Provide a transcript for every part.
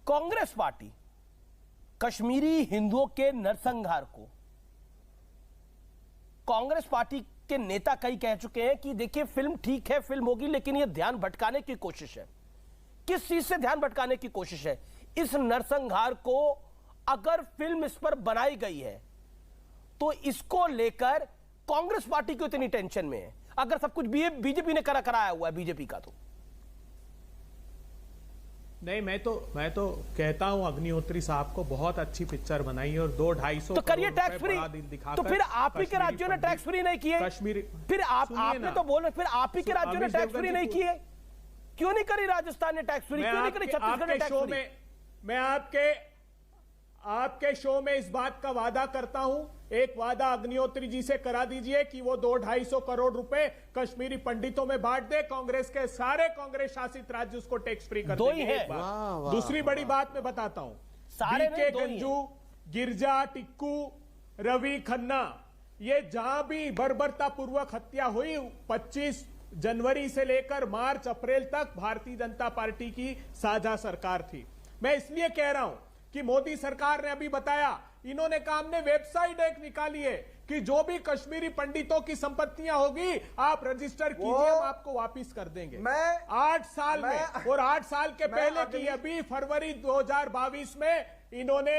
Congress party Kashmiri हिंदुओं के नरसंहार को, कांग्रेस पार्टी के नेता कई कह चुके हैं कि देखिए फिल्म ठीक है, फिल्म होगी, लेकिन यह ध्यान भटकाने की कोशिश है। किस चीज से ध्यान भटकाने की कोशिश है? इस नरसंहार को अगर फिल्म इस पर बनाई गई है तो इसको लेकर कांग्रेस पार्टी को इतनी टेंशन में है, अगर सब कुछ बीजेपी ने कराया हुआ है बीजेपी का तो। नहीं, मैं तो कहता हूं अग्निहोत्री साहब को बहुत अच्छी पिक्चर बनाई और 200-250 तो करिए टैक्स फ्री। तो फिर आप ही के राज्यों ने टैक्स फ्री नहीं किए, कश्मीरी, फिर आपने तो बोले, फिर आप ही के राज्यों ने टैक्स फ्री नहीं किए। क्यों नहीं करी राजस्थान ने टैक्स फ्री? क्यों नहीं करी छत्तीसगढ़ ने टैक्स फ्री? मैं आपके शो में इस बात का वादा करता हूं, एक वादा अग्निहोत्री जी से करा दीजिए कि वो 200-250 करोड़ रुपए कश्मीरी पंडितों में बांट दे, कांग्रेस के सारे कांग्रेस शासित राज्य उसको टैक्स फ्री कर देंगे। दूसरी बड़ी बात मैं बताता हूं, बीके गंजू, गिरजा, टिक्कू, रवि खन्ना, ये जहां भी बर्बरता पूर्वक हत्या हुई 25 जनवरी से लेकर मार्च अप्रैल तक भारतीय जनता पार्टी की साझा सरकार थी। मैं इसलिए कह रहा हूं कि मोदी सरकार ने अभी बताया, इन्होंने कहा हमने वेबसाइट एक निकाली है कि जो भी कश्मीरी पंडितों की संपत्तियां होगी आप रजिस्टर कीजिए, हम आपको वापिस कर देंगे। 8 साल में, और 8 साल के पहले की अभी फरवरी 2022 में इन्होंने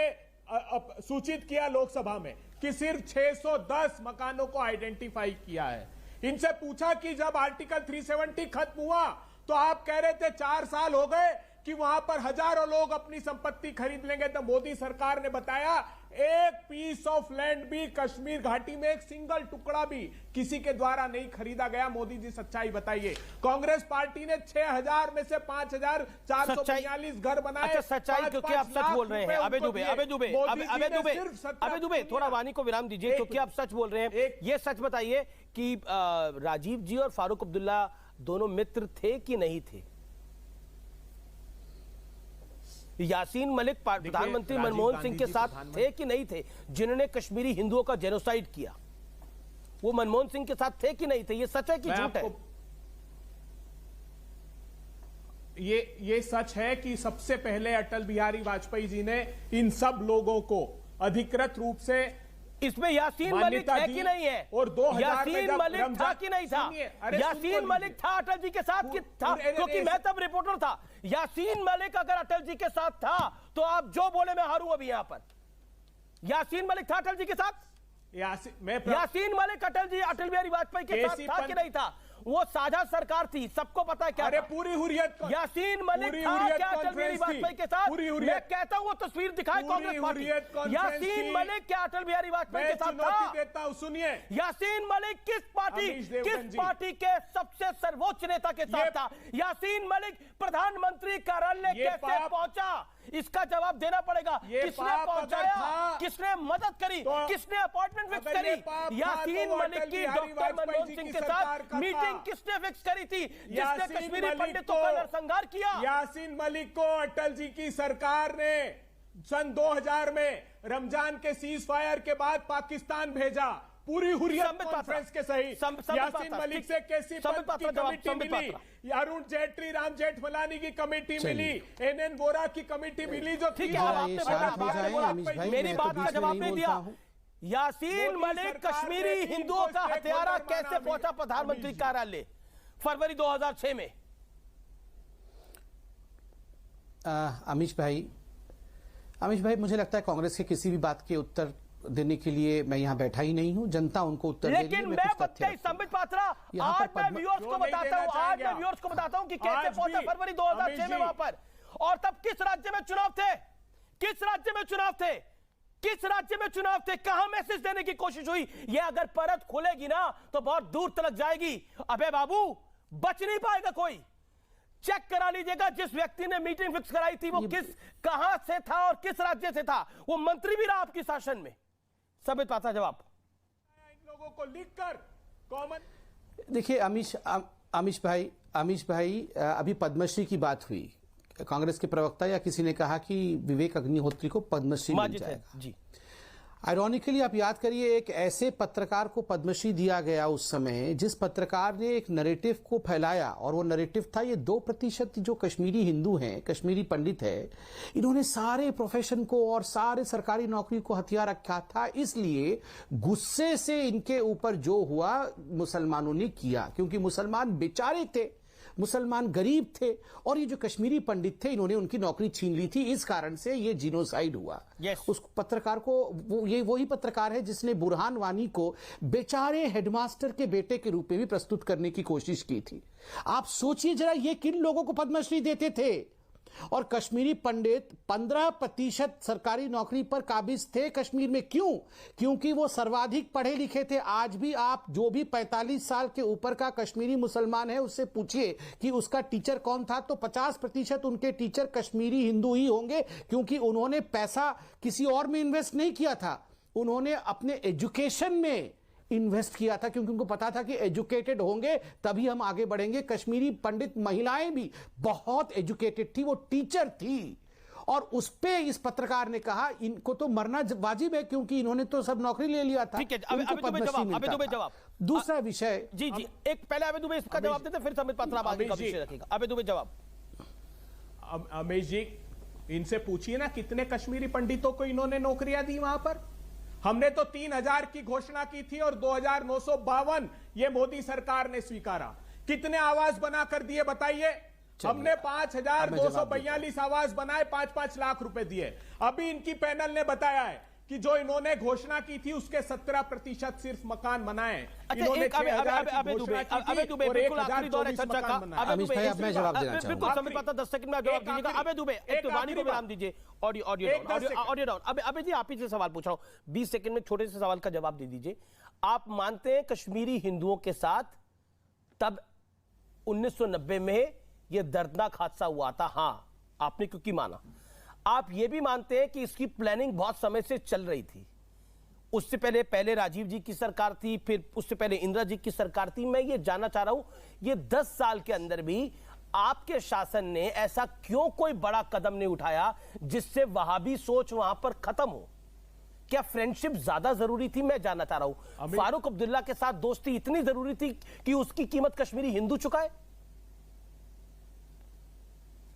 सूचित किया लोकसभा में कि सिर्फ 610 मकानों को आइडेंटिफाई किया है। इनसे पूछा कि जब आर्टिकल 370 खत्म हुआ तो आप कह रहे थे 4 साल हो गए कि वहां पर हजारों लोग अपनी संपत्ति खरीद लेंगे, तो मोदी सरकार ने बताया एक पीस ऑफ लैंड भी कश्मीर घाटी में, एक सिंगल टुकड़ा भी किसी के द्वारा नहीं खरीदा गया। मोदी जी सच्चाई बताइए। कांग्रेस पार्टी ने 6000 में से 5442 घर बनाए। अच्छा, सच्चाई क्योंकि आप सच बोल रहे हैं। अबे दुबे थोड़ा वाणी को विराम दीजिए, क्योंकि आप सच बोल रहे हैं। ये सच बताइए कि राजीव जी और फारूक अब्दुल्ला दोनों मित्र थे कि नहीं थे? यासीन मलिक प्रधानमंत्री मनमोहन सिंह के साथ थे कि नहीं थे, जिन्होंने कश्मीरी हिंदुओं का जेनोसाइड किया? वो मनमोहन सिंह के साथ थे कि नहीं थे? ये सच है कि झूठ है? ये सच है कि सबसे पहले अटल बिहारी वाजपेयी जी ने इन सब लोगों को अधिकृत रूप से, इसमें यासीन मलिक है कि नहीं है? और 2000 यासीन मलिक था कि नहीं था? यासीन मलिक था अटल जी के साथ कि था? क्योंकि मैं तब रिपोर्टर था। यासीन मलिक अगर अटल जी के साथ था तो आप जो बोले मैं हारूं अभी यहां पर। यासीन मलिक था अटल जी के साथ? यासीन मलिक अटल बिहारी वाजपेयी के साथ था कि नहीं था? वो साझा सरकार थी, सबको पता है क्या? अरे पूरी हुर्रियत, यासीन मलिक था क्या अटल बिहारी वाजपेयी के साथ? मैं कहता हूं वो तस्वीर दिखाए कांग्रेस पार्टी। यासीन मलिक क्या अटल बिहारी वाजपेयी के साथ था? देता हूं, सुनिए। यासीन मलिक किस पार्टी के सबसे सर्वोच्च नेता के साथ था? यासीन मलिक प्रधानमंत्री कार्यालय कैसे पहुंचा? इसका जवाब देना पड़ेगा। किसने पहुंचाया? किसने मदद करी? किसने अपॉइंटमेंट फिक्स करी? यासीन मलिक की डॉक्टर मनमोहन सिंह के साथ मीटिंग किसने फिक्स करी थी, जिसने कश्मीरी पंडितों का नरसंहार किया? यासीन मलिक को अटल जी की सरकार ने सन 2000 में रमजान के सीज फायर के बाद पाकिस्तान भेजा, पूरी हुर्रियत कॉन्फ्रेंस के सहित। यासीन मलिक से कैसी पद की कमेटी मिली, अरुण जेटली, राम जेठमलानी की कमेटी मिली, एनएन वोरा की कमेटी मिली, जो ठीक है। मेरी बात का जवाब नहीं दिया। यासीन मलिक कश्मीरी हिंदुओं का हत्यारा कैसे पहुंचा प्रधानमंत्री कार्यालय फरवरी 2006 में? अमीश भाई, मुझे लगता है कांग्रेस के किसी भी बात के उत्तर देने के लिए मैं यहां बैठा ही नहीं हूं। जनता उनको उत्तर देगी। लेकिन मैं संबित पात्रा, आज मैं व्यूअर्स को बताता हूं कि कैसे पहुंचा फरवरी 2006 में वहां पर। और तब किस राज्य में चुनाव थे? कहां मैसेज देने की कोशिश हुई? ये अगर परत खुलेगी ना तो बहुत दूर तक जाएगी। अबे बाबू, बच नहीं पाएगा कोई। चेक करा लीजिएगा, जिस व्यक्ति ने मीटिंग फिक्स कराई थी वो कहां से था और किस राज्य से था। वो मंत्री भी रहा आपकी शासन में। सब पाता जवाब इन लोगों को लिखकर कॉमन। देखिए अमीश भाई, अभी पद्मश्री की बात हुई। कांग्रेस के प्रवक्ता या किसी ने कहा कि विवेक अग्निहोत्री को पद्मश्री मिल जाएगा। जी। आयरॉनिकली आप याद करिए, एक ऐसे पत्रकार को पद्मश्री दिया गया उस समय जिस पत्रकार ने एक नैरेटिव को फैलाया, और वो नैरेटिव था ये 2% जो कश्मीरी हिंदू हैं, कश्मीरी पंडित है, इन्होंने सारे प्रोफेशन को और सारे सरकारी नौकरी को हथियार रखा था। इसलिए गुस्से से इनके ऊपर जो हुआ मुसलमानों ने किया, क्योंकि मुसलमान बेचारे थे, मुसलमान गरीब थे, और ये जो कश्मीरी पंडित थे इन्होंने उनकी नौकरी छीन ली थी। इस कारण से ये जीनोसाइड हुआ। उस पत्रकार को ये वही पत्रकार है जिसने बुरहान वानी को बेचारे हेडमास्टर के बेटे के रूप में भी प्रस्तुत करने की कोशिश की थी। आप सोचिए जरा, ये किन लोगों को पद्मश्री देते थे। और कश्मीरी पंडित 15% सरकारी नौकरी पर काबिज थे कश्मीर में। क्यों? क्योंकि वो सर्वाधिक पढ़े लिखे थे। आज भी आप जो भी 45 साल के ऊपर का कश्मीरी मुसलमान है उससे पूछिए कि उसका टीचर कौन था, तो 50% उनके टीचर कश्मीरी हिंदू ही होंगे, क्योंकि उन्होंने पैसा किसी और में इन्वेस्ट नहीं किया था, उन्होंने अपने एजुकेशन में इन्वेस्ट किया था, क्योंकि उनको पता था कि एजुकेटेड होंगे तभी हम आगे बढ़ेंगे। कश्मीरी पंडित महिलाएं भी बहुत एजुकेटेड थी, वो टीचर थी, और उस पे इस पत्रकार ने कहा इनको तो मरना वाजिब है, क्योंकि इन्होंने तो सब नौकरी ले लिया था। ठीक है, अबे दुबे जवाब। दूसरा विषय, जी एक पहले अबे दुबे इसका जवाब देते, फिर संबित पात्रा आगे का विषय रखेगा। अबे दुबे जवाब। अमेश जी, इनसे पूछिए ना कितने कश्मीरी पंडितों को इन्होंने नौकरियां दी वहां पर। हमने तो 3000 की घोषणा की थी और 2952 ये मोदी सरकार ने स्वीकारा। कितने आवास बनाकर दिए बताइए? हमने 5242 आवास बनाए, 5-5 लाख रुपए दिए। अभी इनकी पैनल ने बताया है कि जो इन्होंने घोषणा की थी उसके 17% सिर्फ मकान बनाए। इन्होंने 6000 की घोषणा की थी और 1024 मकान बनाए। अमित भाई, अब मैं जवाब देना चाहूंगा। बिल्कुल संबित पात्रा 10 सेकंड में जवाब दीजिएगा। अबे दुबे एक तो वाणी को विराम दीजिए। Audio down. अबे जी आप ही से सवाल पूछ रहा हूं, 20 सेकंड में छोटे से सवाल का जवाब दे दीजिए। आप मानते हैं कश्मीरी हिंदुओं के साथ तब 1990 में यह दर्दनाक हादसा हुआ था? हां, आपने क्योंकि माना। आप यह भी मानते हैं कि इसकी प्लानिंग बहुत समय से चल रही थी? उससे पहले राजीव जी की सरकार थी, फिर उससे पहले इंदिरा जी की सरकार थी। मैं ये जानना चाह रहा हूं, ये 10 साल के अंदर भी आपके शासन ने ऐसा क्यों कोई बड़ा कदम नहीं उठाया जिससे वहाबी सोच वहां पर खत्म हो? क्या फ्रेंडशिप ज्यादा जरूरी थी? मैं जानना चाह रहा हूं। फारूक अब्दुल्ला के साथ दोस्ती इतनी जरूरी थी कि उसकी कीमत कश्मीरी हिंदू चुकाए?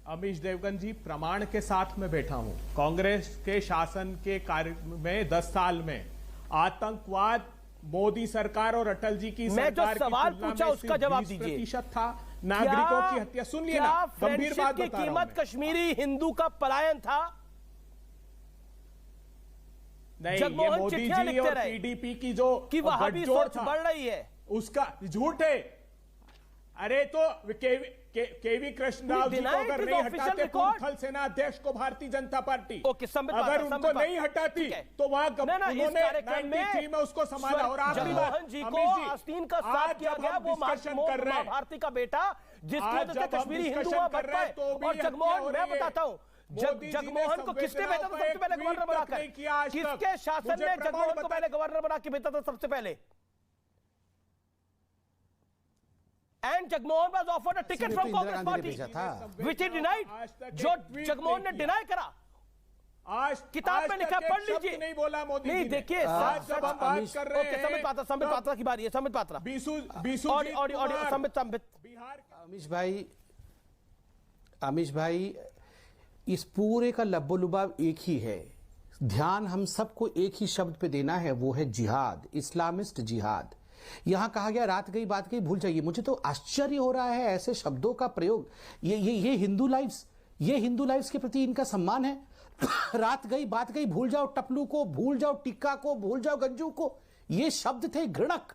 अमीश देवगन जी, प्रमाण के साथ में बैठा हूं। कांग्रेस के शासन के कार्य में 10 साल में आतंकवाद मोदी सरकार और अटल जी की मैं सरकार जो सवाल पूछा उसका जवाब दीजिए। 20% था नागरिकों की हत्या। सुन लिए ना, गंभीर बात की बता रहा हूं कीमत कश्मीरी हिंदू का पलायन था? नहीं, ये मोदी जी और टीडीपी की जो वहाबी सोच बढ़ रही है उसका झूठ है। अरे तो केवी कृष्णराव जी को अगर नहीं हटाते थल सेना अध्यक्ष को भारतीय जनता पार्टी, अगर उनको नहीं हटाती तो वहां उन्होंने 93 में उसको संभाला। और आखिरी बात, जी को आस्तीन का साथ किया गया, वो भारती का बेटा जिसकी वजह से कश्मीरी हिंदू वहां बढ़ पाए। और जगमोहन, मैं बताता हूं, जगमोहन को किसने भेजा था सबसे पहले गवर्नर बनाकर? किसके शासन ने जगमोहन को पहले गवर्नर बना के भेजा था सबसे पहले? And Jagmohan was offered a ticket from Congress party, which he denied. जो जगमोहन ने डिनाई करा, किताब में लिखा, पढ़ लीजिए। नहीं बोला मोदी जी। नहीं, देखिए जब हम बात कर रहे हैं, संबित पात्रा की बारी है। संबित पात्रा, संबित। अमीश भाई, इस पूरे का लब्बो-लुबाब एक ही है। ध्यान हम सबको एक ही शब्द पे देना है, वो है जिहाद, इस्लामिस्ट जिहाद। यहां कहा गया रात गई बात गई भूल जाइए। मुझे तो आश्चर्य हो रहा है ऐसे शब्दों का प्रयोग। ये हिंदू लाइव्स के प्रति इनका सम्मान है? रात गई बात गई भूल जाओ टपलू को, भूल जाओ टिक्का को, भूल जाओ गंजू को। ये शब्द थे घृणक।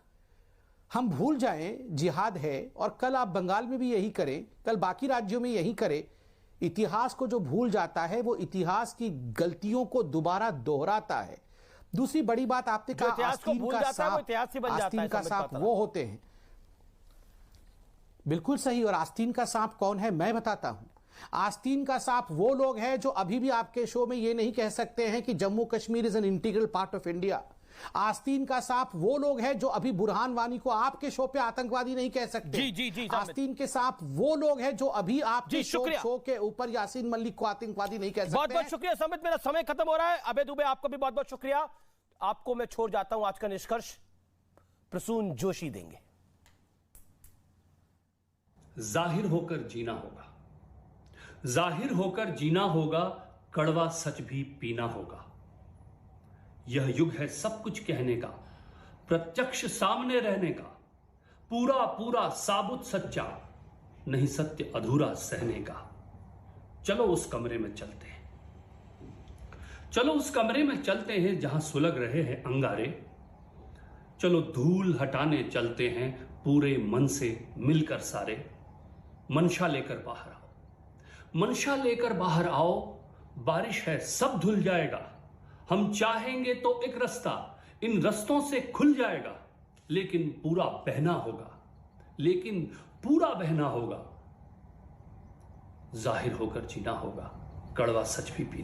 हम भूल जाएं जिहाद है, और कल आप बंगाल में भी यही करें, कल बाकी राज्यों में यही करें। इतिहास को जो भूल जाता है वो इतिहास की गलतियों को दोबारा दोहराता है। दूसरी बड़ी बात आपने कहा, आस्तीन का सांप वो होते हैं। बिल्कुल सही। और आस्तीन का सांप कौन है मैं बताता हूं। आस्तीन का सांप वो लोग हैं जो अभी भी आपके शो में ये नहीं कह सकते हैं कि Jammu Kashmir is an integral part of India. आस्तीन का सांप वो लोग हैं जो अभी बुरहान वानी को आपके शो पे आतंकवादी नहीं कह सकते। जी, आस्तीन के सांप वो लोग हैं जो अभी आपके शो के ऊपर यासीन मलिक को आतंकवादी नहीं कह सकते। बहुत बहुत शुक्रिया संबित, मेरा समय खत्म हो रहा है। अबे दुबे, आपको भी बहुत बहुत शुक्रिया। आपको मैं छोड़ जाता हूं। आज का निष्कर्ष प्रसून जोशी देंगे। जाहिर होकर जीना होगा, जाहिर होकर जीना होगा, कड़वा सच भी पीना होगा। यह युग है सब कुछ कहने का, प्रत्यक्ष सामने रहने का, पूरा पूरा साबुत सच्चा, नहीं सत्य अधूरा सहने का। चलो उस कमरे में चलते हैं, चलो उस कमरे में चलते हैं जहां सुलग रहे हैं अंगारे। चलो धूल हटाने चलते हैं पूरे मन से मिलकर सारे। मंशा लेकर बाहर आओ, मंशा लेकर बाहर आओ, बारिश है सब धुल जाएगा। हम चाहेंगे तो एक रास्ता इन रस्तों से खुल जाएगा, लेकिन पूरा बहना होगा, लेकिन पूरा बहना होगा। जाहिर होकर जीना होगा, कड़वा सच भी पीना।